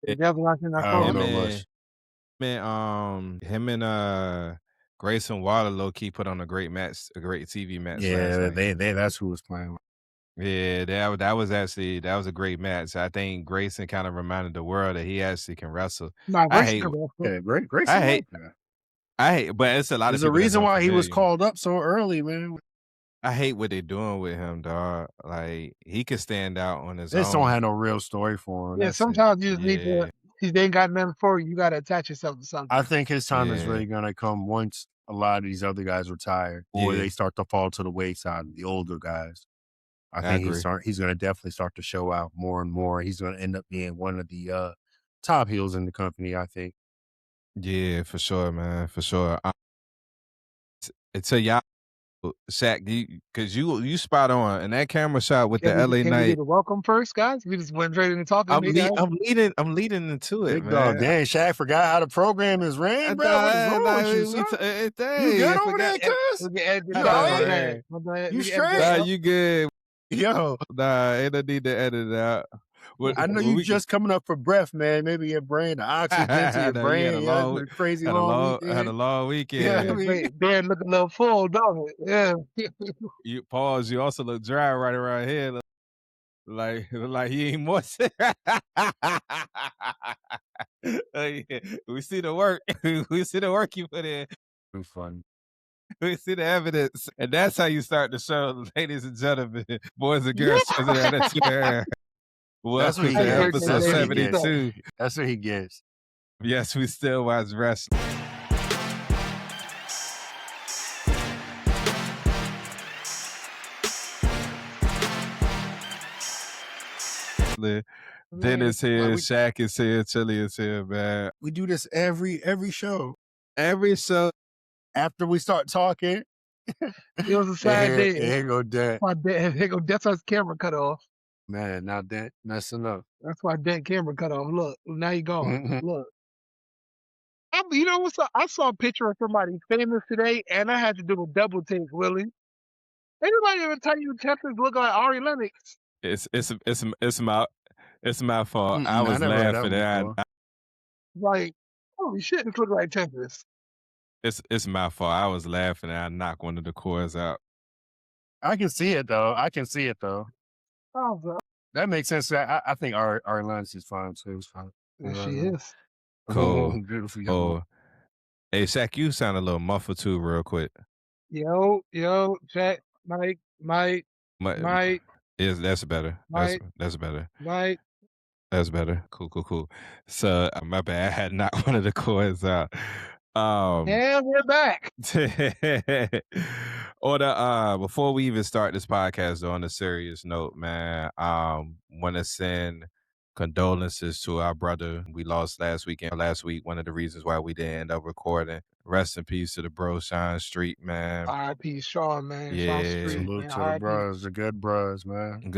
They definitely not in our I don't phone. know Him much. him and Grayson Waller low key put on a great match, a great TV match last Yeah, night. they that's who was playing. Yeah, that was a great match. I think Grayson kind of reminded the world that he actually can wrestle. Nah, I Grayson hate, come off. Yeah, I Grayson hate, Waller. but it's a lot of There's a people that's reason why he was unfamiliar. called up so early, man. I hate what they're doing with him, dog. Like he could stand out on his They just don't own. have no real story for him. Yeah, That's it. sometimes you just need Yeah, to. If they ain't got nothing for you, you got to attach yourself to something. I think his time is Yeah. really gonna come once a lot of these other guys retire or Yeah. they start to fall to the wayside, the older guys. I I think agree. he's gonna definitely start to show out more and more. He's gonna end up being one of the top heels in the company, I think. Yeah, for sure, man, for sure. So y'all, Shaq, because you spot on, and that camera shot with the LA Can we do Knight. the welcome first, guys? We just went straight into talking. I'm leading into it, Big man. dog, dang, Shaq forgot how to program his ring, bro. What is wrong with you, son? You good over there, cuz? You straight? Nah, you good. Yo, Nah, ain't no need to edit it out. I know you just coming up for breath, man. Maybe your brain, the oxygen to your brain. You had a crazy had a long weekend. Yeah, I mean, Bear look a little full, don't it? Yeah. You pause. You also look dry right around here. Like he ain't moist. We see the work. We see the work you put in. too fun. We see the evidence, and that's how you start the show, ladies and gentlemen, boys and girls. That's what he Welcome to gets. episode 72. That's what he gets. Yes, we still watch wrestling. Dennis here, Shaq is here, Chili is here, man. We do this every show. Every show. After we start talking, It was a sad day. Here go Dent. That's why his camera cut off. Man, now Dent messing up. That's why Dent camera cut off. Look, now you gone. Look. You know what's up? I saw a picture of somebody famous today, and I had to do a double take, Willie. Anybody ever tell you Texas look like Ari Lennox? It's my fault. I was laughing at. Like, holy shit, this look like Texas. It's my fault. I was laughing and I knocked one of the cords out. I can see it though. Oh, that makes sense. I think Ari Lennox is fine too. It's fine. She is. Cool. Beautiful. Cool. Hey, Shaq, you sound a little muffled too, real quick. Yo, Shaq, Mike. That's better. That's better. Mike. That's better. Cool. So my bad. I had knocked one of the cords out. And we're back. Before we even start this podcast, though, on a serious note, man, want to send condolences to our brother we lost last week. One of the reasons why we didn't end up recording. Rest in peace to the bro, Sean Street, man. R.I.P. Sean, man. Yeah. Sean Street, salute man. to the bros, the good bros, man.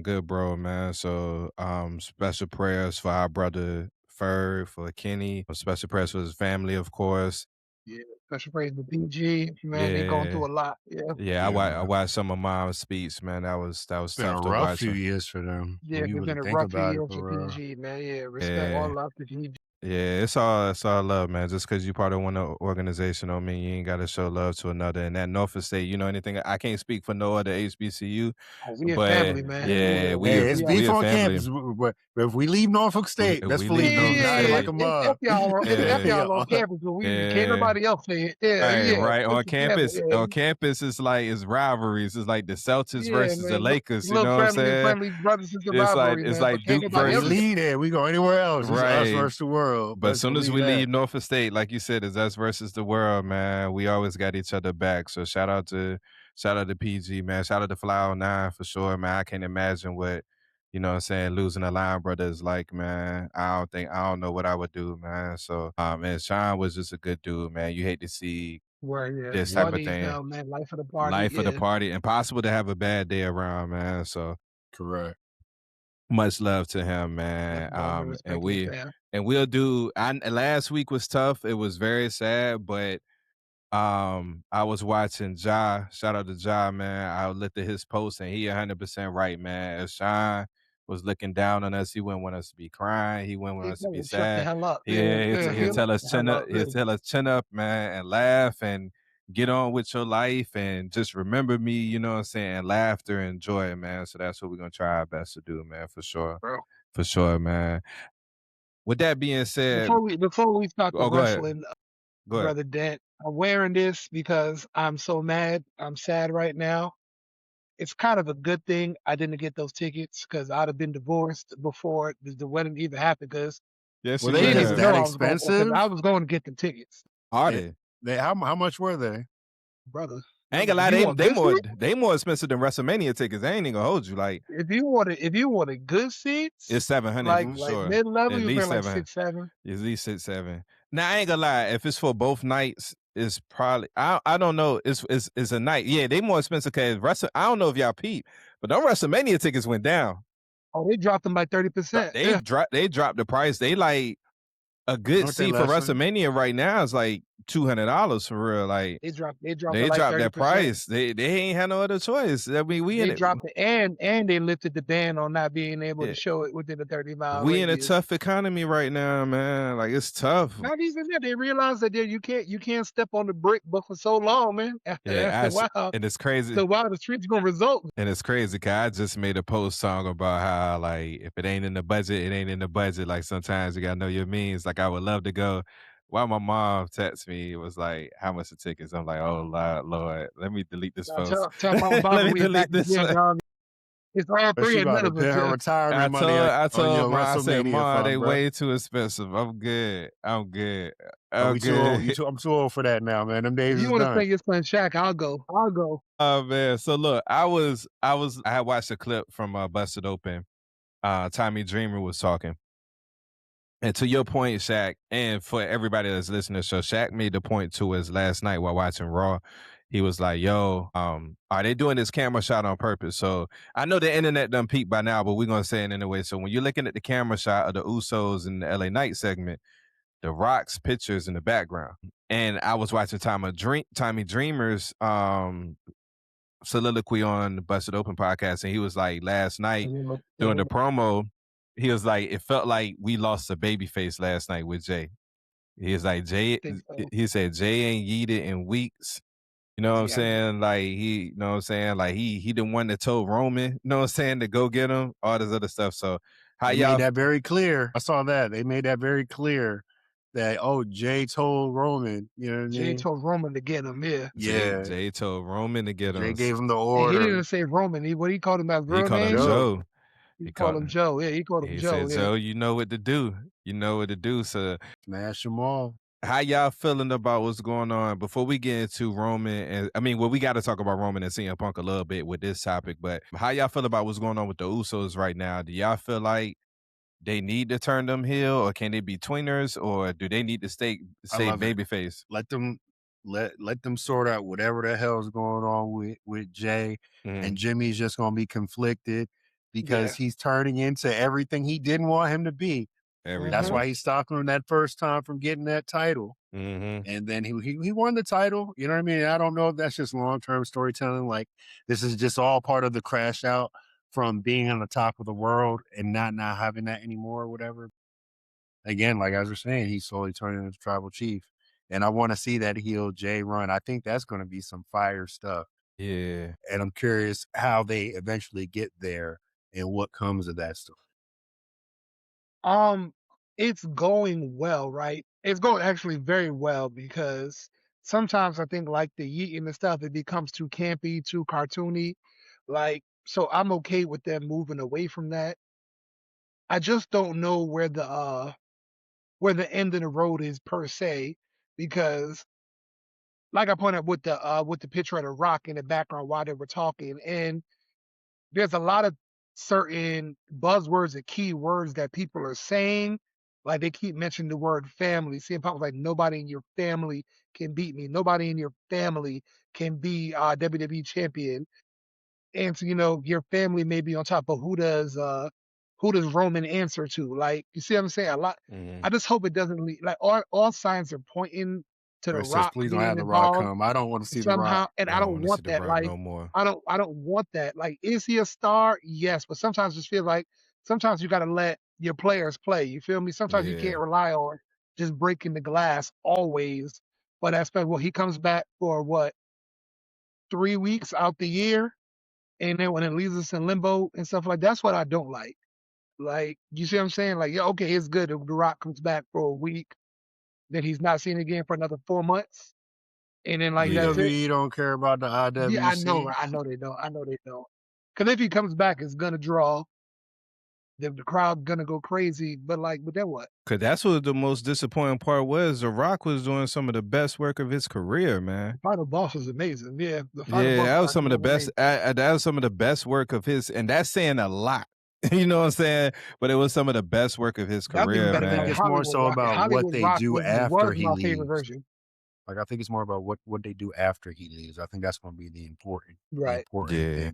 Good bro, man. So, special prayers for our brother Ferg, for Kenny. Special prayers for his family, of course. Yeah, special praise to PG, man. They going through a lot. Yeah, I watched some of Mom's speech, man. That was tough been a to rough watch. few years for them. Yeah, it's been a rough few years for PG, man. Yeah, respect, all love to PG. Yeah, it's all love, man. Just because you're part of one organization don't mean you ain't got to show love to another. And that Norfolk State, anything, I can't speak for no other HBCU. We a family, man. Yeah, it's beef on campus. But if we leave Norfolk State, that's for leaving like a mug. It's y'all on campus, but can't nobody else say it. Right. On campus, it's like it's rivalries. It's like the Celtics versus the Lakers. You know what I'm saying? Friendly brothers and rivalry, it's like Duke versus. We lead it. We go anywhere else. It's us versus the world. But as soon as we leave Norfolk State, like you said, it's us versus the world, man. We always got each other back. So shout out to PG, man. Shout out to Fly 09 for sure, man. I can't imagine what, losing a line brother is like, man. I don't know what I would do, man. So, man, Sean was just a good dude, man. You hate to see this type of thing. Man. Life of the party. Life of the party. Impossible to have a bad day around, man. So correct. Much love to him, man. And we'll do. Last week was tough. It was very sad, but I was watching Ja. Shout out to Ja, man. I looked at his post, and he 100% right, man. As Sean was looking down on us. He wouldn't want us to be crying. He wouldn't want us to be Shut the sad. hell up. He'll Shut tell us the hell up. he'll tell us chin up, man, and laugh and get on with your life and just remember me, you know what I'm saying? Laughter and joy, man. So that's what we're gonna try our best to do, man, for sure. Bro. For sure, man. With that being said, before we start the go ahead. wrestling, Go ahead. Brother Dent, I'm wearing this because I'm so mad. I'm sad right now. It's kind of a good thing I didn't get those tickets because I'd have been divorced before the wedding even happened. Because yes, Were you they she didn't just even have. know that I was going because expensive? I was going to get the tickets, Are they? How much were they? brother. I ain't gonna lie, If you want good seats, they more expensive than WrestleMania tickets. I ain't even gonna hold you. Like if you wanted good seats, it's 700 like for sure. mid level, At you pay least like 700. 6-7. At least 6-7. Now I ain't gonna lie. If it's for both nights, it's probably I don't know. It's a night. Yeah, they more expensive because I don't know if y'all peep, but them WrestleMania tickets went down. Oh, they dropped them by 30%. They dropped the price. They like a good Aren't they seat for lesser? WrestleMania right now is like $200 for real. Like They dropped it they like dropped 30%. that price. They ain't had no other choice. I mean, we They in it. dropped it, and they lifted the ban on not being able Yeah. to show it within a 30-mile We in a radius. tough economy right now, man. Like it's tough. Not even that. They realized that you can't step on the brick, but for so long, man. Yeah, After a while, and it's crazy. so while the streets gonna result. And it's crazy because I just made a post song about how like if it ain't in the budget, it ain't in the budget. Like sometimes you gotta know your means. Like I would love to go. While my mom texted me, it was like, "How much the tickets?" I'm like, "Oh Lord, let me delete this Now, post. tell Mama Barbara Let me we back delete this again, one." dog. It's all But she three and about none to of put her us. retirement money I on your told Mom, I said, WrestleMania "Mom, they fund, bro. way too expensive. I'm good. I'm good. Oh, I'm we too old. good." I'm too old for that now, man. Them days If you is want to done. say your son Shaq, I'll go. Oh man. So look, I had watched a clip from Busted Open. Tommy Dreamer was talking. And to your point, Shaq, and for everybody that's listening, so Shaq made the point to us last night while watching Raw. He was like, "Yo, are they doing this camera shot on purpose?" So I know the internet done peaked by now, but we're gonna say it anyway. So when you're looking at the camera shot of the Usos in the LA Knight segment, the Rock's pictures in the background, and I was watching Tommy Dreamer's soliloquy on the Busted Open podcast, and he was like last night during the promo, he was like, it felt like we lost a baby face last night with Jay. He was like, he said Jay ain't yeeted in weeks. You know what I'm saying? Like you know what I'm saying? Like he the one that told Roman, you know what I'm saying, to go get him, all this other stuff. So how they y'all made that very clear. I saw that. They made that very clear that Jay told Roman, you know what I mean? Jay told Roman to get him, yeah. Jay told Roman to get him. Jay gave him the And order. he didn't say Roman. He called him by real He called name. him Joe. He called him Joe. Yeah, he called him Joe. He said, Joe, you know what to do. You know what to do. So smash them all. How y'all feeling about what's going on before we get into Roman? And I mean, well, we got to talk about Roman and CM Punk a little bit with this topic, but how y'all feel about what's going on with the Usos right now? Do y'all feel like they need to turn them heel, or can they be tweeners, or do they need to stay babyface? Let them sort out whatever the hell's going on with Jay, and Jimmy's just gonna be conflicted because he's turning into everything he didn't want him to be. That's why he stopped him that first time from getting that title. And then he won the title. You know what I mean? I don't know if that's just long-term storytelling. Like this is just all part of the crash out from being on the top of the world and not having that anymore or whatever. Again, like I was saying, he's slowly turning into tribal chief. And I want to see that heel Jay run. I think that's going to be some fire stuff. Yeah. And I'm curious how they eventually get there and what comes of that stuff. It's going well, right? It's going actually very well because sometimes I think like the yeeting and stuff, it becomes too campy, too cartoony. Like, so I'm okay with them moving away from that. I just don't know where the end of the road is per se, because like I pointed out with the picture of the Rock in the background while they were talking, and there's a lot of certain buzzwords and key words that people are saying. Like they keep mentioning the word family. CM Punk was like, nobody in your family can beat me. Nobody in your family can be WWE champion. And so, your family may be on top, but who does Roman answer to? Like, you see what I'm saying? A lot. I just hope it doesn't lead, like all signs are pointing to the Rock Please don't being have the Rock involved come. I don't want to see somehow, the Rock. and I don't want that. Like, no more. I don't want that. Like, is he a star? Yes, but sometimes it just feels like sometimes you got to let your players play. You feel me? Sometimes you Yeah. can't rely on just breaking the glass always. But that's well, he comes back for what 3 weeks out the year, and then when it leaves us in limbo and stuff like that's what I don't like. Like, you see what I'm saying? Like, yeah, okay, it's good if The Rock comes back for a week, then he's not seen again for another 4 months, and then like that's it. WWE don't care about the Yeah, I know, IWC. right? I know they don't. I know they don't. Because if he comes back, it's gonna draw. The crowd gonna go crazy. But like, but then what? Cause that's what the most disappointing part was. The Rock was doing some of the best work of his career, man. Final Boss was amazing. Yeah, the Final Yeah, Boss that was some of the was best. amazing. That was some of the best work of his, and that's saying a lot. You know what I'm saying? But it was some of the best work of his That was career, I better think than man. it's more Hollywood so Rock. And about what Hollywood they Rock do was after he my favorite leaves. version. Like, I think it's more about what they do after he leaves. I think that's going to be the important Right. thing.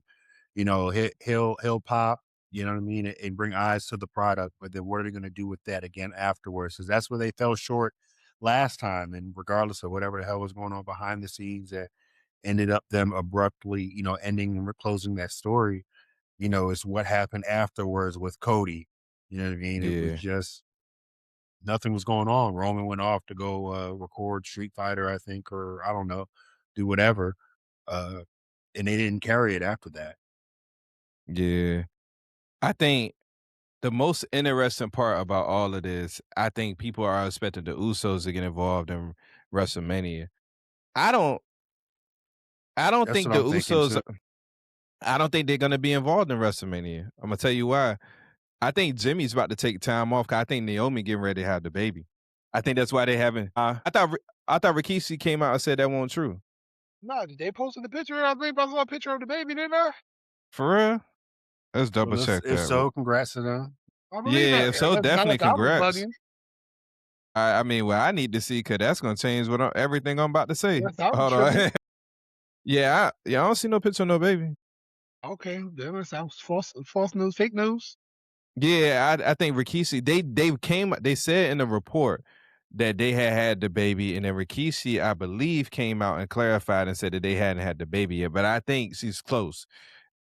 You know, he'll pop. You know what I mean, and bring eyes to the product. But then, what are they going to do with that again afterwards? Because that's where they fell short last time. And regardless of whatever the hell was going on behind the scenes, that ended up them abruptly, ending and closing that story. Is what happened afterwards with Cody. You know what I mean? It was Yeah, just nothing was going on. Roman went off to go record Street Fighter, I think, or I don't know, do whatever. Uh, and they didn't carry it after that. yeah. I think the most interesting part about all of this, I think people are expecting the Usos to get involved in WrestleMania. I don't. I don't That's think what the I'm thinking Usos. too. I don't think they're gonna be involved in WrestleMania. I'm gonna tell you why. I think Jimmy's about to take time off. 'Cause I think Naomi getting ready to have the baby. I think that's why they haven't. I thought Rikishi came out and said that wasn't true. No, they posted the picture. I think I saw a picture of the baby, didn't I? For real? Let's double Well, check if that. so, congrats to them. I believe Yeah, that. if so, Unless not definitely like I was congrats. bugging. I mean, well, I need to see because that's gonna change everything I'm about to say. Unless I was Hold on. tripping. I don't see no picture of no baby. Okay, then it sounds false news, fake news. Yeah, I think Rikishi, they said in the report that they had the baby, and then Rikishi, I believe, came out and clarified and said that they hadn't had the baby yet. But I think she's close.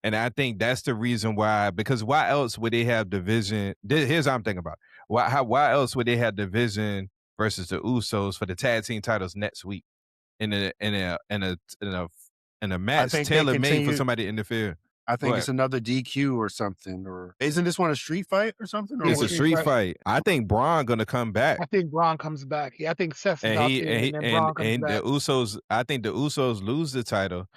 And I think that's the reason why, because why else would they have division? Here's what I'm thinking about. Why else would they have division versus the Usos for the tag team titles next week in a I match think they tailor made for continue. somebody to interfere? I Go think ahead. it's another DQ or something, or isn't this one a street fight or something? Or Yeah, It's a what? street fight. I think Braun gonna come back. I think Braun comes back. Yeah, I think Seth is And out he there, and and he then Braun comes and the back. Usos, I think the Usos lose the title.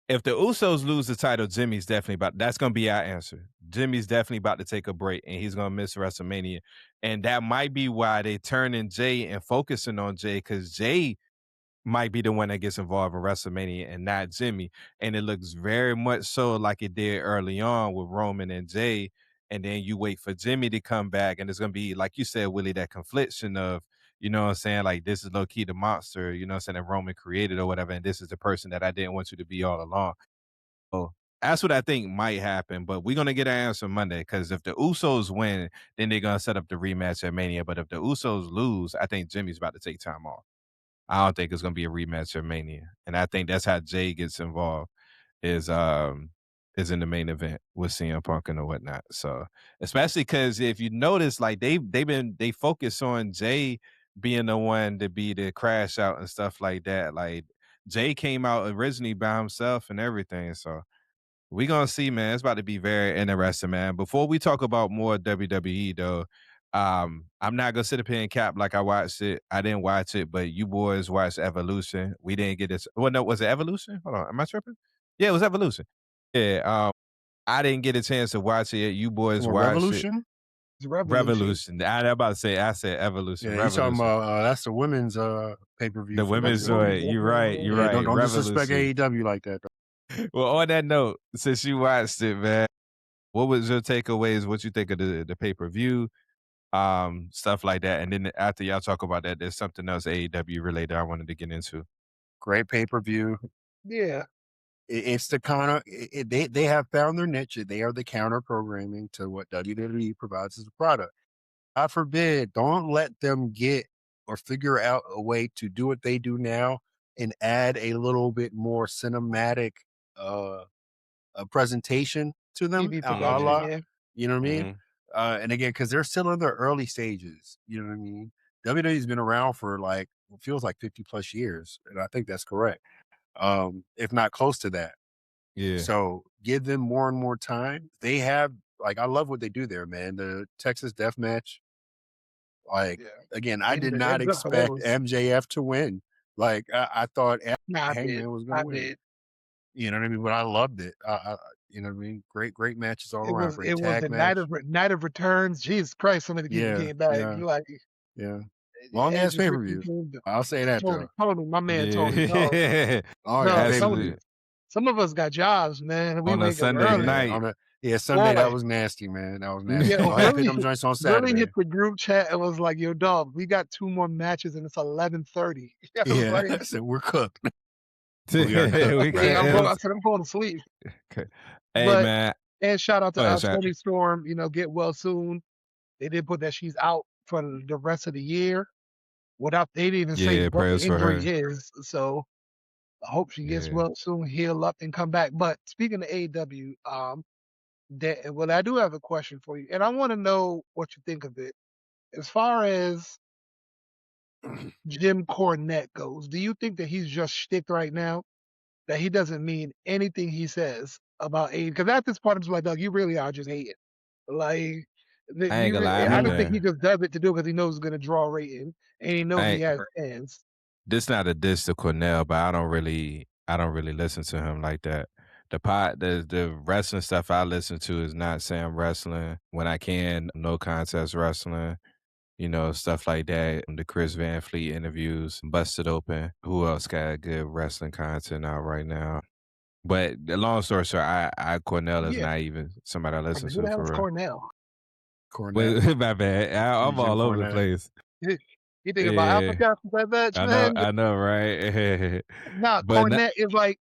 If the Usos lose the title, Jimmy's definitely that's gonna be our answer. Jimmy's definitely about to take a break and he's gonna miss WrestleMania. And that might be why they turning Jay and focusing on Jay, because Jay might be the one that gets involved in WrestleMania and not Jimmy. And it looks very much so like it did early on with Roman and Jay. And then you wait for Jimmy to come back, and it's gonna be, like you said, Willie, that confliction of, you know what I'm saying, like, this is low key the monster, you know what I'm saying, that Roman created or whatever, and this is the person that I didn't want you to be all along. So that's what I think might happen. But we're gonna get an answer Monday, because if the Usos win, then they're gonna set up the rematch at Mania. But if the Usos lose, I think Jimmy's about to take time off. I don't think it's gonna be a rematch at Mania, and I think that's how Jay gets involved is is in the main event with CM Punk and whatnot. So especially because if you notice, like they focus on Jay being the one to be the crash out and stuff like that. Like, Jay came out originally by himself and everything. So we gonna see, man. It's about to be very interesting, man. Before we talk about more WWE though, I'm not gonna sit up here and cap like I watched it. I didn't watch it, but you boys watched Evolution. We didn't get this. Well, no, was it Evolution? Hold on, am I tripping? Yeah, it was Evolution. Yeah, I didn't get a chance to watch it. You boys Or watched it. Revolution? It's Revolution. Revolution. I about to say, I said Evolution. Yeah, you talking Revolution. about that's the women's pay per view The for That's women's the WWE. women's. joint. That's You're the right. women's. You're Yeah, right. don't disrespect Revolution. AEW like that. Well, on that note, since you watched it, man, what was your takeaways? What you think of the pay per view, stuff like that? And then after y'all talk about that, there's something else AEW related I wanted to get into. Great pay per view. Yeah. It's the kind of they have found their niche. They are the counter programming to what WWE provides as a product. God forbid, don't let them get or figure out a way to do what they do now and add a little bit more cinematic a presentation to them, TV a production. la, Mm-hmm. Yeah. you know what I mean? Mm-hmm. And again, because they're still in their early stages. You know what I mean? WWE's been around for like feels like 50 plus years, and I think that's correct. If not close to that. Yeah. So give them more and more time. They have like I love what they do there, man. The Texas Death Match. Like again, I did not expect MJF to win. Like I thought Hangman was going to win. You know what I mean? But I loved it. You know what I mean? Great matches all around. It was the night of returns. Jesus Christ, some of the people came back. Yeah. Long ass pay per view. I'll say that though. Tony, my man Tony. Some of us got jobs, man. We on a Sunday night. Sunday that was nasty, man. That was nasty. Really, them joints on Saturday. Really hit the group chat. It was like, yo, dog, we got 2 more matches and it's 11:30. I said we're cooked. I'm going to sleep. Okay. Hey, man. And shout out to Tony Storm. You know, get well soon. They did put that she's out for the rest of the year. They didn't even say what the injury is. So I hope she gets well soon, heal up, and come back. But speaking of AEW, I do have a question for you, and I want to know what you think of it. As far as Jim Cornette goes, do you think that he's just shtick right now? That he doesn't mean anything he says about AEW? Because at this point, I'm just like, Doug, you really are just hating. Like, I don't think he just does it to do it because he knows it's going to draw a rating, and he knows he has fans. This not a diss to Cornell, but I don't really listen to him like that. The wrestling stuff I listen to is not Sam Wrestling. When I can, No Contest Wrestling, you know, stuff like that. The Chris Van Fleet interviews, Busted Open. Who else got good wrestling content out right now? But the long story short, Cornell is not even somebody I listen to. Who the hell is Cornell? Wait, my bad. I'm all over the place. You think about Africa like that? I know, right? No, Cornette is like,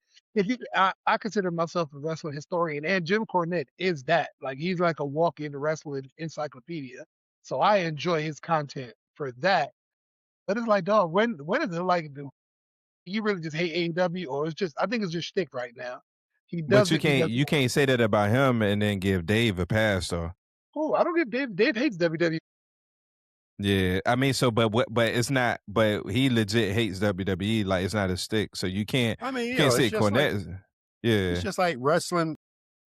I consider myself a wrestling historian, and Jim Cornette is that. Like, he's like a walk-in wrestling encyclopedia. So I enjoy his content for that. But it's like, dog, when is it like, you really just hate AEW, or I think it's just shtick right now. But you can't say that about him and then give Dave a pass, though. Oh, I don't give Dave hates WWE. Yeah, I mean, but it's not. But he legit hates WWE. Like, it's not a stick. So you can't. I mean, can't say Cornette. It's just like wrestling.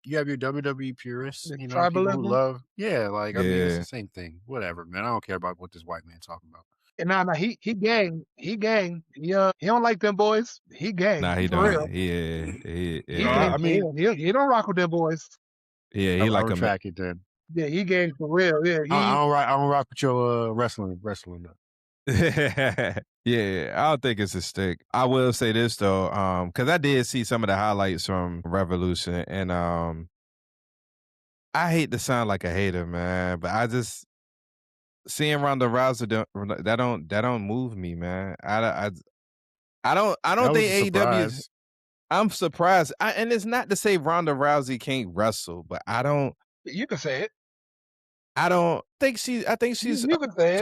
You have your WWE purists, you know, people who love. Yeah, like I mean, it's the same thing. Whatever, man. I don't care about what this white man talking about. And he gang. Yeah, he don't like them boys. He gang. Nah, he don't. Real. Yeah. I mean, he don't rock with them boys. Yeah, he like track it then. Yeah, he gang for real. Yeah, I don't rock with your wrestling though. Yeah, I don't think it's a stick. I will say this though, because I did see some of the highlights from Revolution, and I hate to sound like a hater, man, but I just seeing Ronda Rousey that don't move me, man. I don't think AEW is. I'm surprised, and it's not to say Ronda Rousey can't wrestle, but I don't. You can say it. I don't think she. I think she's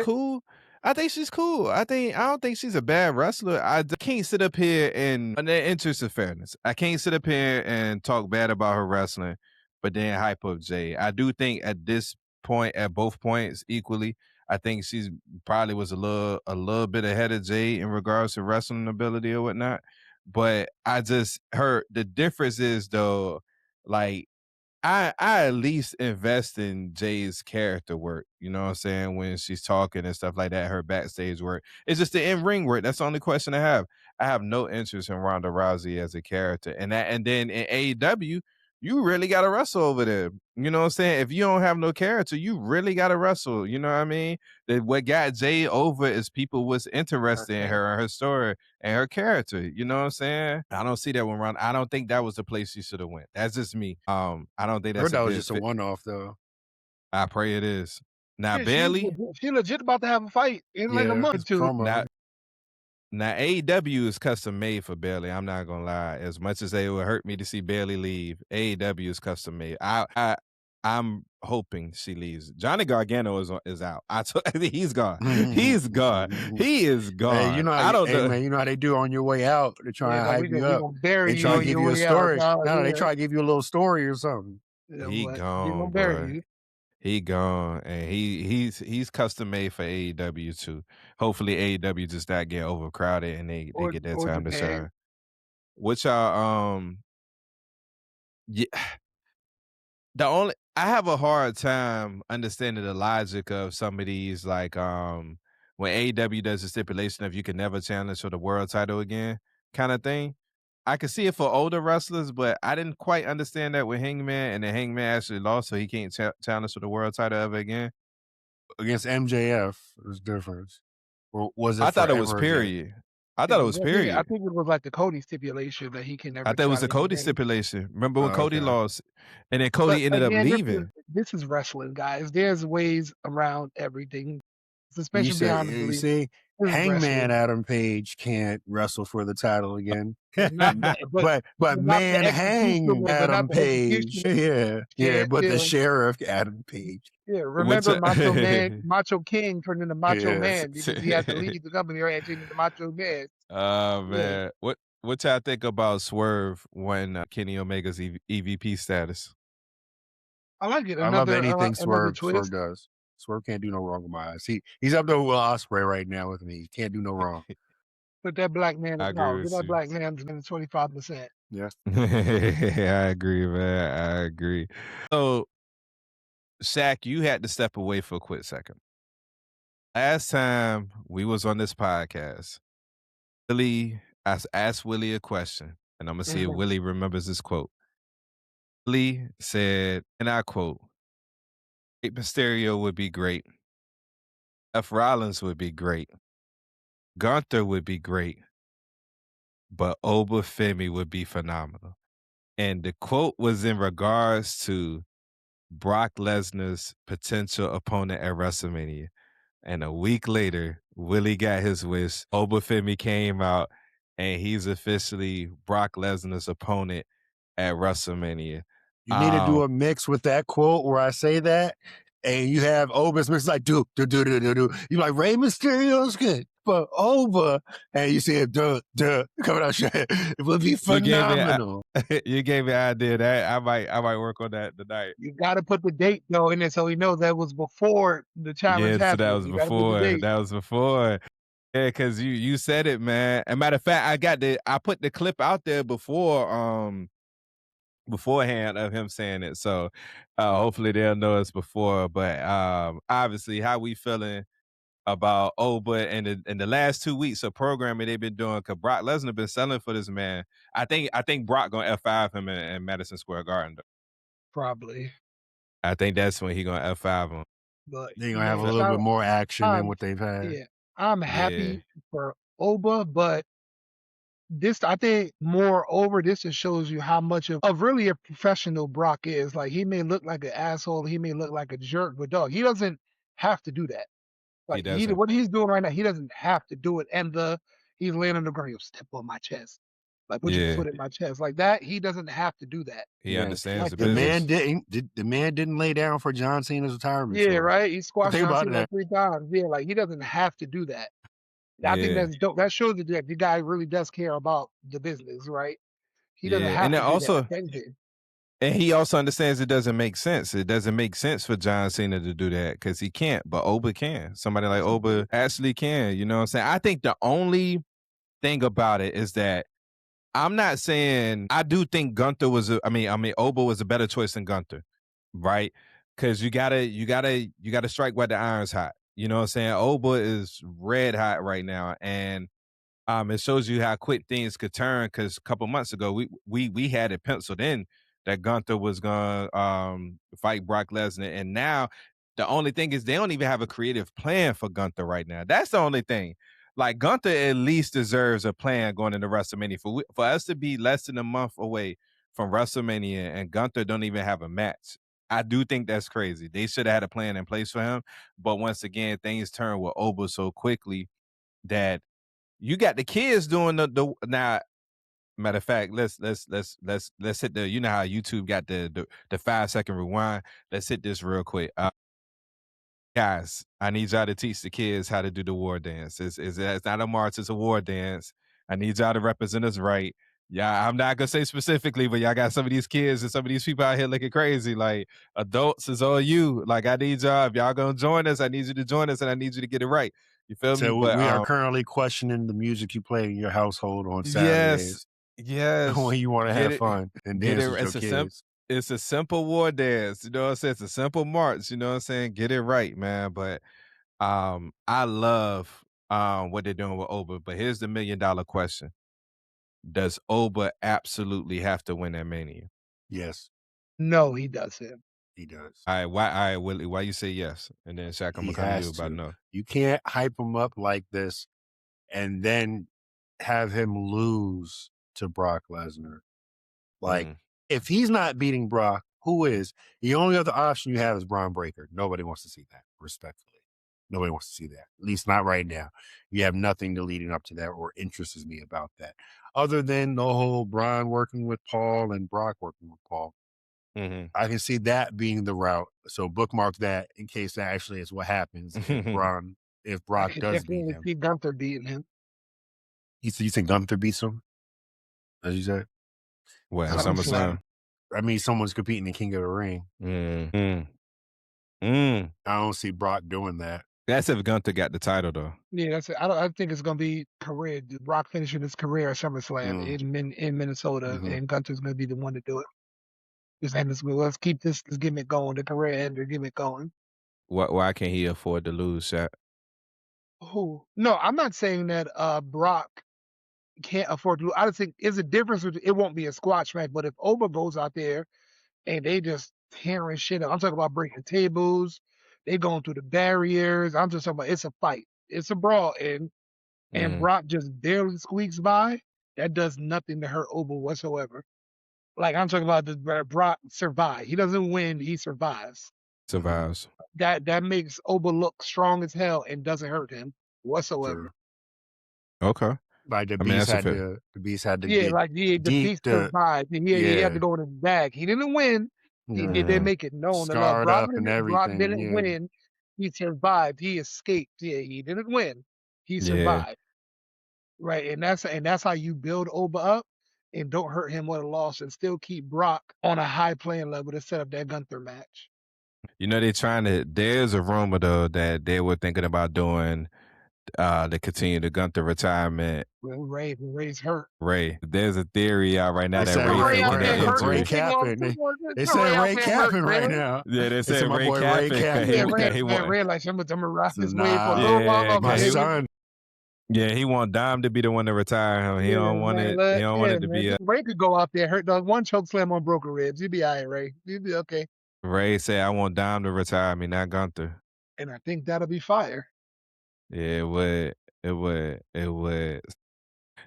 cool. I think she's cool. I don't think she's a bad wrestler. I can't sit up here and, in the interest of fairness, I can't sit up here and talk bad about her wrestling, but then hype up Jay. I do think at this point, at both points equally, I think she's probably was a little bit ahead of Jay in regards to wrestling ability or whatnot. But the difference is though, like, I at least invest in Jay's character work, you know what I'm saying, when she's talking and stuff like that, her backstage work. It's just the in-ring work. That's the only question I have. I have no interest in Ronda Rousey as a character. And then in AEW, you really got to wrestle over there. You know what I'm saying? If you don't have no character, you really got to wrestle. You know what I mean? What got Jay over is people was interested in her and her story and her character. You know what I'm saying? I don't see that when Ronda. I don't think that was the place she should have went. That's just me. I don't think that was just a one-off though. I pray it is. Now Bayley, she legit about to have a fight in like a month or two. Now AEW is custom made for Bayley. I'm not gonna lie. As much as it would hurt me to see Bayley leave, AEW is custom made. I'm hoping she leaves. Johnny Gargano is out. He's gone. He's gone. He is gone. Hey, you know how, man, you know how they do on your way out. They try and hype you up. They try to give you a story. They try to give you a little story or something. He gone, bro. He gone, and he's custom made for AEW too. Hopefully AEW just not get overcrowded and they get their or time to Japan. shine. Which y'all yeah, I have a hard time understanding the logic of some of these like when AEW does a stipulation of you can never challenge for the world title again kind of thing. I can see it for older wrestlers, but I didn't quite understand that with Hangman, and then Hangman actually lost, so he can't challenge for the world title ever again. Against MJF, there's difference. Or was it I thought it was forever again? period. I thought it was Yeah, I period. think it was like the Cody stipulation that he can I never thought it was a challenge Cody again. stipulation. Remember when Oh, Cody okay. lost, and then But Cody ended up again, leaving? this is wrestling, guys. There's ways around everything, You suspension beyond the you belief. see, This is Hangman wrestling. Adam Page can't wrestle for the title again. Not the, but not the man execution, hang but not Adam the Page. execution. Yeah, but the Chill. sheriff Adam Page. Yeah, What's remember Macho Man, Macho King turned into Macho Yes. Man because he had to leave the company or had changed into Macho Man. Oh Yeah, man, what y'all think about Swerve when Kenny Omega's EVP status? I like it. I love Another anything Swerve twist. does. Swerve can't do no wrong in my eyes. He's up there with Will Ospreay right now with me. He can't do no wrong. Put that black man I in agree power. Get with that you. black man to 25%. Yeah. I agree, man. I agree. So, Shaq, you had to step away for a quick second. Last time we was on this podcast, Willie, I asked Willie a question, and I'm gonna see if Willie remembers this quote. Willie said, and I quote, Mysterio would be great. F. Rollins would be great. Gunther would be great. But Obafemi would be phenomenal. And the quote was in regards to Brock Lesnar's potential opponent at WrestleMania. And a week later, Willie got his wish. Obafemi came out, and he's officially Brock Lesnar's opponent at WrestleMania. You need to do a mix with that quote where I say that, and you have Oba's mix like do. You like Rey Mysterio's good, but Oba, and you see it coming out your head. It would be phenomenal. You gave me an idea that I might work on that tonight. You got to put the date though in it so he knows that was before the challenge Yeah, so that happened. was You gotta put the before. date. That was before. Yeah, because you said it, man. As a matter of fact, I put the clip out there beforehand of him saying it. So hopefully they'll know it's before. But obviously, how we feeling about Oba and the last 2 weeks of programming they've been doing? Because Brock Lesnar been selling for this man. I think Brock gonna F5 him in Madison Square Garden. Though. Probably. I think that's when he gonna F5 him. But they're gonna have a little bit more action than what they've had. Yeah, I'm happy for Oba, but this, I think, moreover, this just shows you how much of really a professional Brock is. Like, he may look like an asshole, he may look like a jerk, but dog, he doesn't have to do that. Like, what he's doing right now, he doesn't have to do it. And he's laying on the ground, step on my chest. Like, put your foot in my chest. Like that, he doesn't have to do that. He understands the man didn't lay down for John Cena's retirement. Yeah, right. He squashed John Cena like 3 times. Yeah, like he doesn't have to do that. I think that's dope. That shows that the guy really does care about the business, right? He doesn't have to do that. And he also understands it doesn't make sense. It doesn't make sense for John Cena to do that because he can't, but Oba can. Somebody like Oba actually can. You know what I'm saying? I think the only thing about it is that I'm not saying I do think Gunther was Oba was a better choice than Gunther, right? Because you gotta strike while the iron's hot. You know what I'm saying? Oba is red hot right now, and it shows you how quick things could turn. Because a couple months ago, we had it penciled in that Gunther was gonna fight Brock Lesnar, and now the only thing is they don't even have a creative plan for Gunther right now. That's the only thing. Like Gunther at least deserves a plan going into WrestleMania. For us to be less than a month away from WrestleMania and Gunther don't even have a match, I do think that's crazy. They should have had a plan in place for him. But once again, things turn with Oba so quickly that you got the kids doing the now. Matter of fact, let's hit the. You know how YouTube got the 5-second rewind. Let's hit this real quick. Guys, I need y'all to teach the kids how to do the war dance. It's not a march, it's a war dance. I need y'all to represent us right. Yeah, I'm not gonna say specifically, but y'all got some of these kids and some of these people out here looking crazy. Like adults is on you. Like I need y'all. If y'all gonna join us, I need you to join us, and I need you to get it right. You feel me? So But we are currently questioning the music you play in your household on Saturdays yes, when you want to get have it, fun and get dance it. with your kids. It's a simple war dance. You know what I'm saying? It's a simple march. You know what I'm saying? Get it right, man. But I love what they're doing with Oba. But here's the $1,000,000 question: does Oba absolutely have to win that Mania? Yes, No, he doesn't. he does. All right, Willie, why you say yes? And then Shaq, I'm gonna He come to you has about to. no. You can't hype him up like this and then have him lose to Brock Lesnar. Like, Mm. if he's not beating Brock, who is? The only other option you have is Braun Breaker. Nobody wants to see that, respectfully. Nobody wants to see that. At least not right now. You have nothing to leading up to that or interests me about that. Other than the whole Braun working with Paul and Brock working with Paul. Mm-hmm. I can see that being the route. So bookmark that in case that actually is what happens if I Brock could does beat definitely him. see Gunther beating him. You think Gunther beats him? As you said? What, at SummerSlam. SummerSlam? I mean, someone's competing in King of the Ring. I don't see Brock doing that. That's if Gunther got the title, though. Yeah, that's it. I think it's gonna be career. Brock finishing his career at SummerSlam in Minnesota, and Gunther's gonna be the one to do it. Just end this. Let's keep this gimmick going. The career ender gimmick going. Why can't he afford to lose, Shaq? Who? No, I'm not saying that Brock can't afford to lose. I just think it's a difference. It won't be a squash match, but if Oba goes out there and they just tearing shit up, I'm talking about breaking tables. They going through the barriers. I'm just talking about it's a fight. It's a brawl, and Brock just barely squeaks by. That does nothing to hurt Oba whatsoever. Like I'm talking about Brock survive. He doesn't win. He survives. Survives. That makes Oba look strong as hell and doesn't hurt him whatsoever. True. Okay. Like the I mean, Beast that's a had fair. to. The Beast had to Yeah, get like the deep Beast to survived. He had to go in his bag. He didn't win. They make it known. scarred up and Brock everything. didn't Yeah, win. He survived. He escaped. Yeah, he didn't win. He Yeah. survived. Right, and that's how you build Oba up and don't hurt him with a loss and still keep Brock on a high playing level to set up that Gunther match. You know, there's a rumor, though, that they were thinking about doing to continue the Gunther retirement. When Ray's hurt. Ray. There's a theory out right now they that said Ray Ray out faking there that hurt. injury. Ray capping. They said Ray out Ray there capping hurt, right really? now. Yeah, they said my Ray boy capping. Ray capping. Yeah, He Ray like I'm gonna ride this wave for a Nah, little while longer. my son. Yeah, he want Dom to be the one to retire him. He don't want it. He don't want it to be. Ray could go out there, hurt those one choke slam on broken ribs. You'd be all right, Ray. You'd be okay. Ray said, "I want Dom to retire me, not Gunther." And I think that'll be fire. Yeah, it would. It would.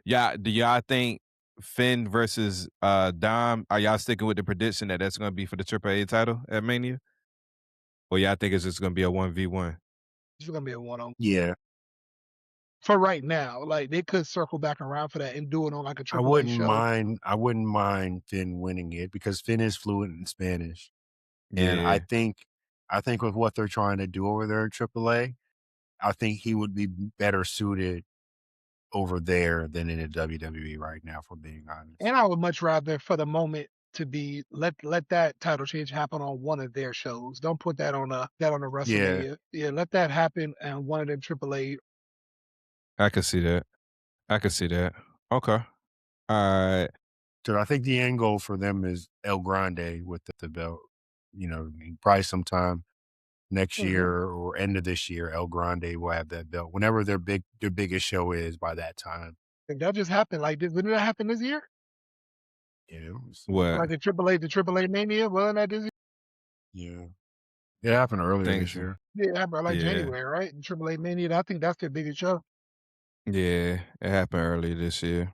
Yeah, do y'all think Finn versus Dom? Are y'all sticking with the prediction that that's going to be for the AAA title at Mania, or y'all think it's just going to be a 1v1? It's gonna be a 1-on. Yeah. For right now, like they could circle back around for that and do it on like a I AAA show. I wouldn't mind Finn winning it because Finn is fluent in Spanish. And Yeah. I think with what they're trying to do over there in AAA, I think he would be better suited over there than in the WWE right now, for being honest. And I would much rather for the moment to be let that title change happen on one of their shows. Don't put that on a WrestleMania. Yeah, let that happen on one of them AAA. I can see that. Okay. All right. So I think the end goal for them is El Grande with the belt. You know, probably sometime next year or end of this year, El Grande will have that belt. Whenever their biggest show is by that time. If that just happened, like didn't that happen this year? Yeah. What? Like the AAA Mania, wasn't that this year? Yeah. It happened earlier this year. Yeah, it happened like January, right? The AAA Mania, I think that's their biggest show. Yeah, it happened earlier this year.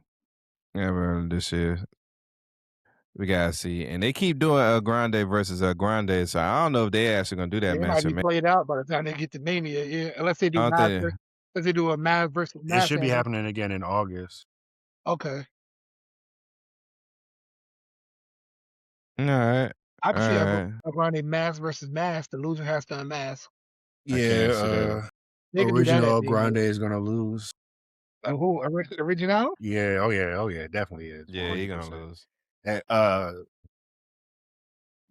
We gotta see, and they keep doing El Grande versus El Grande, so I don't know if they actually gonna do that It match. might be played out by the time they get to Mania, yeah. Unless they do I don't think- unless they do a Mavs versus Mavs. It should be happening again in August. Okay. All right. I can see El Grande Mavs versus Mavs. The loser has to unmask. Yeah, They can do that original at El Mania. Grande is gonna lose. Who? Original? Yeah, oh yeah, definitely is. Yeah, he gonna 100%. lose.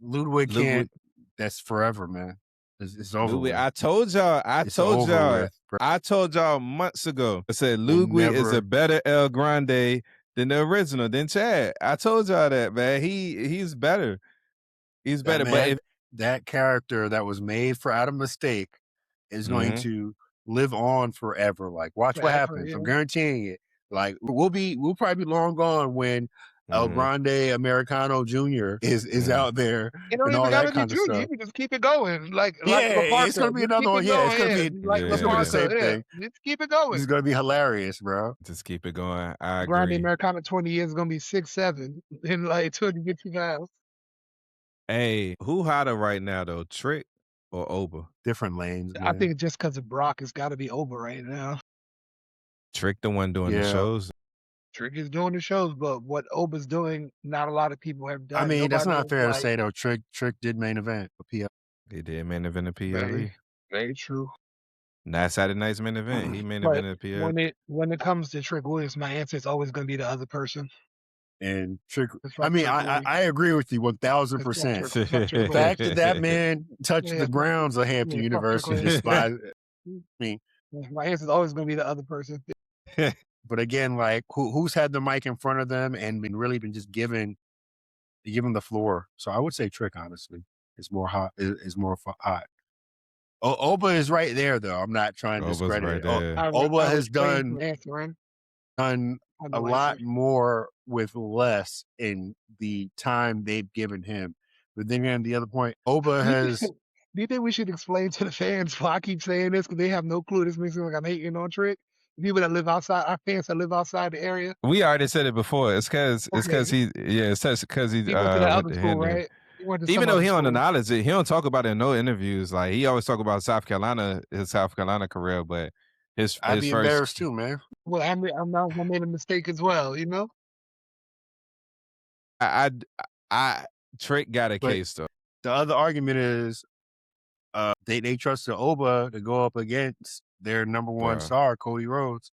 Ludwig Ludwig, can't. That's forever, man. It's over Ludwig. with. I told y'all. It's over with, bro. I told y'all months ago. I said We'll Ludwig is a never. better El Grande than the original, than Chad. I told y'all that, man. He's better. He's That better. But man, if that character that was made for out of mistake is going to live on forever. Like, watch what Forever, happens. yeah. I'm guaranteeing it. Like, we'll probably be long gone when El Grande Americano Jr. is out there It don't and even all that gotta be kind of Junior. You stuff. can just keep it going, like Yeah, it's LaParca. gonna be Just another keep one. it Yeah, it's going, gonna yeah. be Like it's gonna be the LaParca, same yeah. thing. Just keep it This going. is gonna be hilarious, bro. just keep it going. I Grande agree. Americana 20 years is gonna be 6'7" in like 250 pounds. Hey, who hotter right now though, Trick or Oba? Different lanes, I man. think just because of Brock, it's got to be over right now. Trick the one doing the shows. Trick is doing the shows, but what Oba's doing, not a lot of people have done. I mean, that's Nobody not has, fair to like, say though. Trick did main event for PL. He did main event of PLE. very, very true. Not Saturday night's main event. He main But event of PLE. when it comes to Trick Williams, my answer is always going to be the other person. And Trick, It's I like mean, Trick Williams. I agree with you It's like 1000%. Trick, it's like Trick The Williams. fact that man touched Yeah, the it's like, grounds of Hampton yeah, fuck Trick University Williams. despite me. My answer is always going to be the other person. But again, like who's had the mic in front of them and been really been just given the floor. So I would say Trick, honestly, is more hot. Is more hot. Oba is right there, though. I'm not trying to Oba's discredit right it. there. Oba has refrain done from answering. a lot more with less in the time they've given him. But then again, the other point, Oba has. Do you think we should explain to the fans why I keep saying this? Because they have no clue. This makes me like I'm hating on Trick. People that live outside, our fans that live outside the area. We already said it before. It's because he went to that other to school, Hendon. right? He went to Even some though other he don't school. acknowledge it, he don't talk about it in no interviews. Like he always talk about his South Carolina career, but I'd his be first embarrassed too, man. Well, I made a mistake as well, you know? I Trick got a But case though. the other argument is they trusted Oba to go up against their number one star, Cody Rhodes.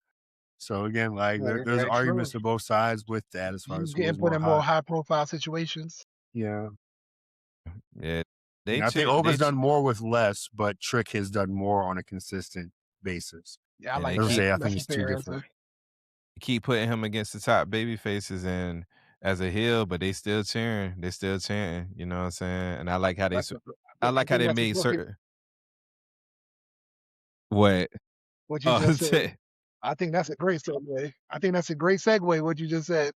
So again, like there's arguments to both sides with that as far as getting put in more high profile situations. Yeah. Yeah. I think Oba's done more with less, but Trick has done more on a consistent basis. Yeah, I like that. I That's think a it's too fair different. answer. Keep putting him against the top baby faces and as a heel, but they still cheering. They still chanting. You know what I'm saying? And I like how they made certain. What you just said. I think that's a great segue. I think that's a great segue. What you just said.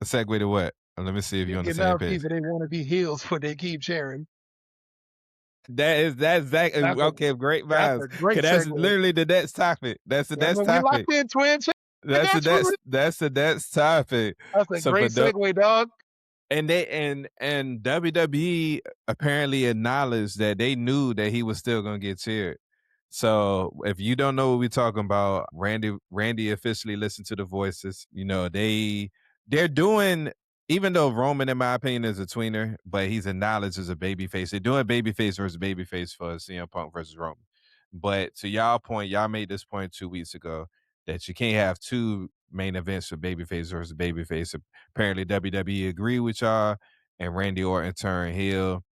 A segue to what? Let me see if you're on the same page. People they want to be heels, but they keep cheering. That's okay. Great vibes. That's a great that's segue. literally the next topic. That's the next topic. We locked in, twin. That's the next topic. That's a great segue, dog. And WWE apparently acknowledged that they knew that he was still gonna get cheered. So if you don't know what we're talking about, Randy officially listened to the voices. You know, they're doing, even though Roman, in my opinion, is a tweener, but he's acknowledged as a babyface. They're doing babyface versus babyface for CM Punk versus Roman. But to y'all point, y'all made this point 2 weeks ago that you can't have two main events for babyface versus babyface. Apparently WWE agreed with y'all, and Randy Orton turned heel.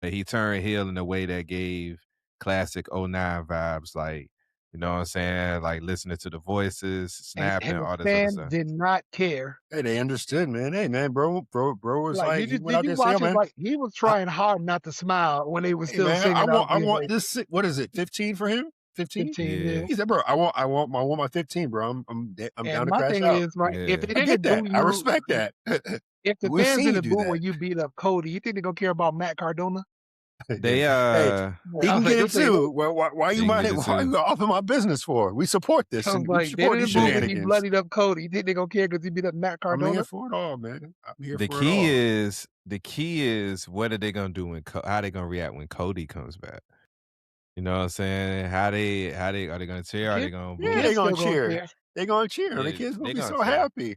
But he turned heel in a way that gave classic 09 vibes, like, you know what I'm saying? Like listening to the voices, snapping, and all the this other fans stuff. did not care. Hey, they understood, man. Hey, man, bro was like, did you watch it? Like he was trying hard not to smile when they were still singing. I want this. What is it? 15 for him? 15. 15. Yeah. He said, bro, I want my 15, bro. I'm down to my crash thing out. is, right, if they I get didn't that. I respect that. If the We've fans seen you didn't do boo that. when you beat up Cody, you think they're gonna care about Matt Cardona? They Hey, he can get it too. Why you off of my business for? We support this. Sounds And we like they support these didn't boo when he shenanigans. bloodied up Cody. You think they're gonna care because he beat up Matt I'm Cardona? here for it all, man. I'm here The for it all. The key is what are they gonna do when how they gonna react when Cody comes back? You know what I'm saying? Are they gonna cheer? Are they gonna boo? Yeah, they're gonna cheer. They're gonna cheer. The kids gonna be so happy.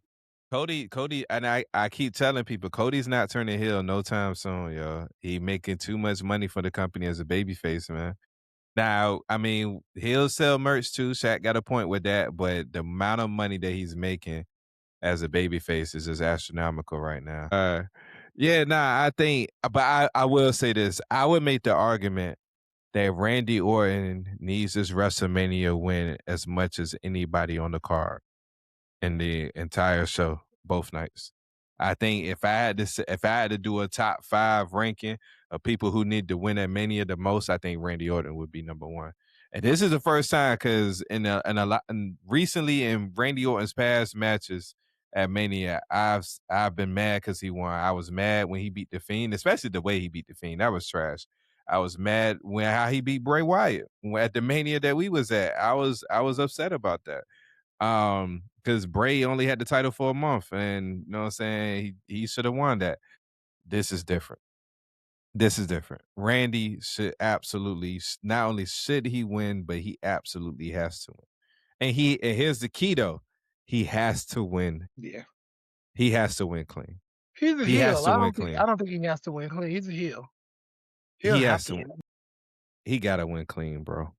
Cody, and I keep telling people, Cody's not turning heel no time soon, yo. He making too much money for the company as a babyface, man. Now, I mean, he'll sell merch too. Shaq got a point with that, but the amount of money that he's making as a babyface is just astronomical right now. Yeah, nah, I think, but I will say this. I would make the argument that Randy Orton needs this WrestleMania win as much as anybody on the card in the entire show, both nights. I think if I had to do a top 5 ranking of people who need to win at Mania the most, I think Randy Orton would be number 1. And this is the first time because recently in Randy Orton's past matches at Mania, I've been mad because he won. I was mad when he beat the Fiend, especially the way he beat the Fiend. That was trash. I was mad when how he beat Bray Wyatt at the Mania that we was at. I was upset about that. Because Bray only had the title for a month, and you know what I'm saying, he should have won that. This is different. This is different. Randy should absolutely not only should he win, but he absolutely has to win. And here's the key though, he has to win. Yeah. He has to win clean. He's a He has heel. to I win don't think clean. I don't think he has to win clean. He's a heel. He'll He have has to to. win. He gotta win clean, bro.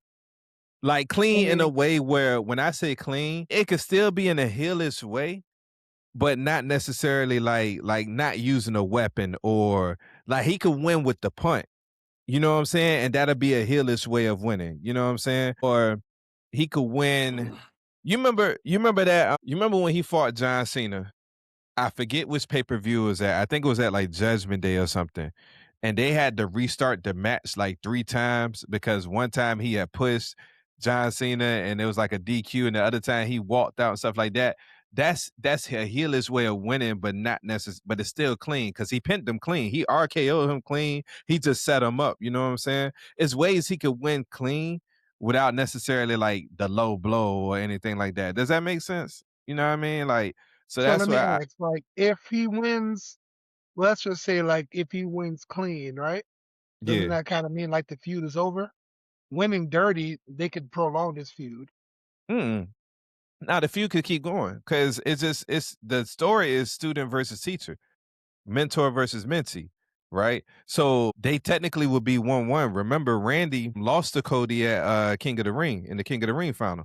Like clean in a way where when I say clean, it could still be in a heelish way, but not necessarily like not using a weapon or like he could win with the punt. You know what I'm saying? And that'll be a heelish way of winning. You know what I'm saying? Or he could win. You remember when he fought John Cena? I forget which pay-per-view it was at. I think it was at like Judgment Day or something. And they had to restart the match like 3 times because one time he had pushed John Cena and it was like a DQ, and the other time he walked out and stuff like that. That's a heelish way of winning, but not necessarily, but it's still clean because he pinned him clean. He RKO'd him clean. He just set him up. You know what I'm saying? It's ways he could win clean without necessarily like the low blow or anything like that. Does that make sense? You know what I mean? Like, so So that's let me what ask, like, if he wins, let's just say, like, if he wins clean, right? Doesn't yeah. that kind of mean like the feud is over? Winning dirty, they could prolong this feud. Mm. Now the feud could keep going because it's the story is student versus teacher, mentor versus mentee, right? So they technically would be 1-1. Remember, Randy lost to Cody at King of the Ring in the King of the Ring final.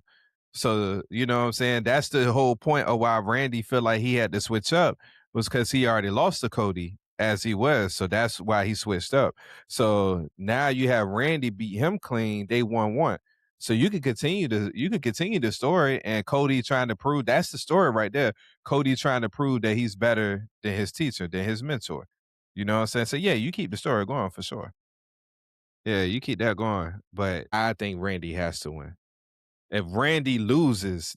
So you know what I'm saying? That's the whole point of why Randy felt like he had to switch up was because he already lost to Cody as he was. So that's why he switched up. So now you have Randy beat him clean. They 1-1. So you can continue the story and Cody trying to prove that's the story right there. Cody trying to prove that he's better than his teacher, than his mentor. You know what I'm saying? So yeah, you keep the story going for sure. Yeah, you keep that going. But I think Randy has to win. If Randy loses,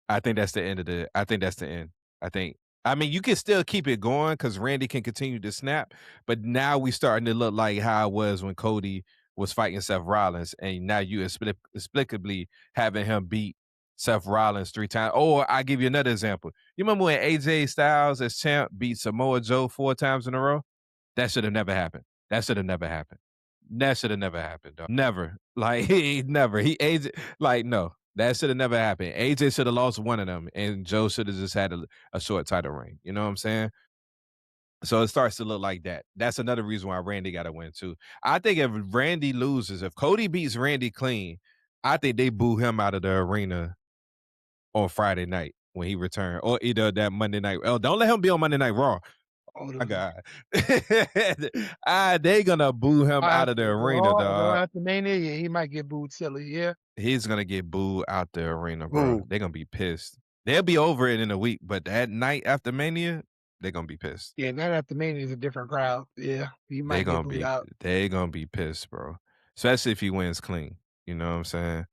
I think that's the end of the I think that's the end. I mean, you can still keep it going because Randy can continue to snap, but now we starting to look like how it was when Cody was fighting Seth Rollins, and now you explicably having him beat Seth Rollins 3 times. Or I give you another example. You remember when AJ Styles as champ beat Samoa Joe 4 times in a row? That should have never happened. That should have never happened. That should have never happened, dog. Never. Like never. AJ like no. That should have never happened. AJ should have lost one of them, and Joe should have just had a short title reign. You know what I'm saying? So it starts to look like that. That's another reason why Randy got to win too. I think if Randy loses, if Cody beats Randy clean, I think they boo him out of the arena on Friday night when he returned, or either that Monday night. Oh, don't let him be on Monday Night Raw. Oh my God. They gonna boo him out of the arena, dog. After Mania, yeah, he might get booed silly, yeah. He's gonna get booed out the arena, bro. They're gonna be pissed. They'll be over it in a week, but that night after Mania, they're gonna be pissed. Yeah, night after Mania is a different crowd. Yeah, he might get booed out. They gonna be pissed, bro. Especially if he wins clean. You know what I'm saying?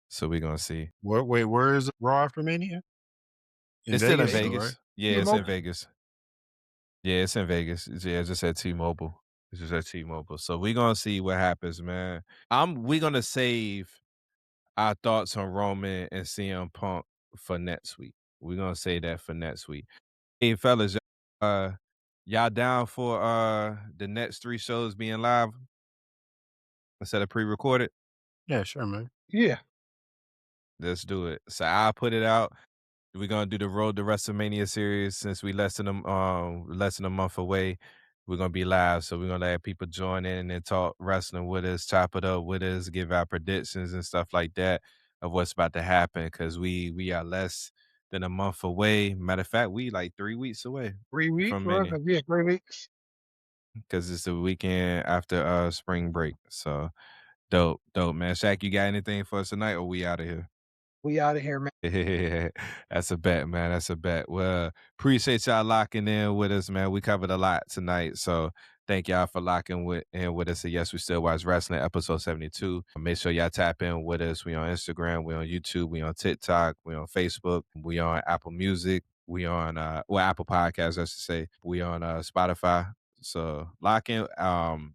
So we gonna see. Where is Raw after Mania? It's still in though, Vegas. right? Yeah, it's in Vegas. Yeah, it's in Vegas. It's just at T-Mobile. It's just at T-Mobile. So we gonna see what happens, man. We gonna save our thoughts on Roman and CM Punk for next week. We're gonna say that for next week. Hey fellas, y'all down for the next 3 shows being live instead of pre-recorded? Yeah, sure, man. Yeah. Let's do it. So I'll put it out. We're gonna do the Road to WrestleMania series since we less than a month away. we're gonna be live, so we're gonna let people join in and talk wrestling with us, chop it up with us, give our predictions and stuff like that of what's about to happen. Cause we are less than a month away. Matter of fact, we like 3 weeks away 3 weeks, from bro. Mania. Yeah, 3 weeks. Cause it's the weekend after spring break. So dope, man. Shaq, you got anything for us tonight or we out of here? We out of here, man. That's a bet, man. That's a bet. Well, appreciate y'all locking in with us, man. We covered a lot tonight. So thank y'all for locking in with us. And yes, we still watch wrestling, episode 72. Make sure y'all tap in with us. We on Instagram, we on YouTube, we on TikTok, we on Facebook, we on Apple Music, we on Apple Podcasts, I should say. We on Spotify. So lock in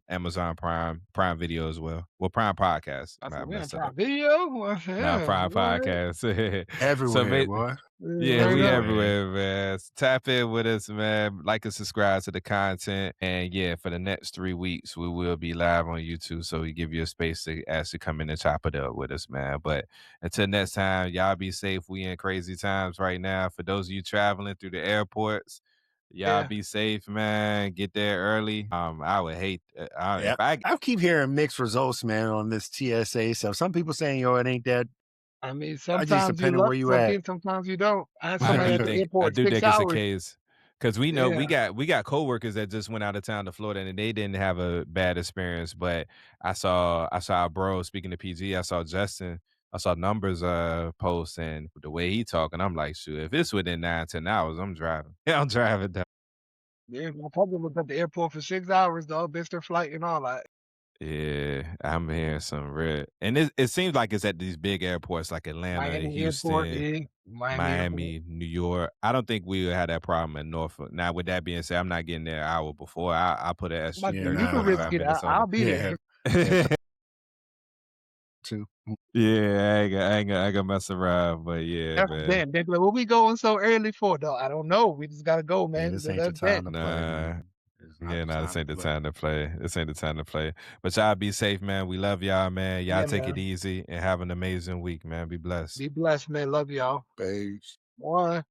Amazon Prime Video as well. Well, Prime Podcast. I I said, we on messed that Prime up. Video? Well, Nah, yeah, Prime what? Podcast. So Everywhere, boy. yeah, Straight we up. everywhere, man. So tap in with us, man. Like and subscribe to the content. And yeah, for the next 3 weeks, we will be live on YouTube. So we give you a space to actually come in and chop it up with us, man. But until next time, y'all be safe. We in crazy times right now. For those of you traveling through the airports, y'all Yeah. be safe, man. Get there early. I would hate Yeah, if I I keep hearing mixed results, man, on this TSA stuff. Some people saying, yo, it ain't that. I mean, I just sometimes you depending luck, where you at. sometimes you don't. I had I somebody do at the think I airport do 6 think it's a hours. case because we know Yeah. we got coworkers that just went out of town to Florida and they didn't have a bad experience. But I saw a bro speaking to PG. I saw Justin. I saw numbers post and the way he talking. I'm like, shoot, if it's within 9-10 hours, I'm driving. Yeah, I'm driving down. Yeah, my brother was at the airport for 6 hours, though, missed their flight and all that. Yeah, I'm hearing some red, and it seems like it's at these big airports like Atlanta, Miami Airport, Houston, yeah. Miami Airport. Miami, New York. I don't think we would have that problem in Norfolk. Now, with that being said, I'm not getting there an hour before. I put an extra Like, Yeah, 30, you can nah, risk 45 it. minutes on I'll be yeah, there. it. too. Yeah, I ain't gonna mess around, but yeah, That's man. damn. They're like, what we going so early for, though? I don't know. We just gotta go, Yeah, man. this ain't the That's that. time to play, Nah, man. It's not yeah, the nah, this time ain't to the play. time to play. This ain't the time to play. But y'all be safe, man. We love y'all, man. Y'all Yeah, take it man. easy and have an amazing week, man. Be blessed. Be blessed, man. Love y'all. Peace. One.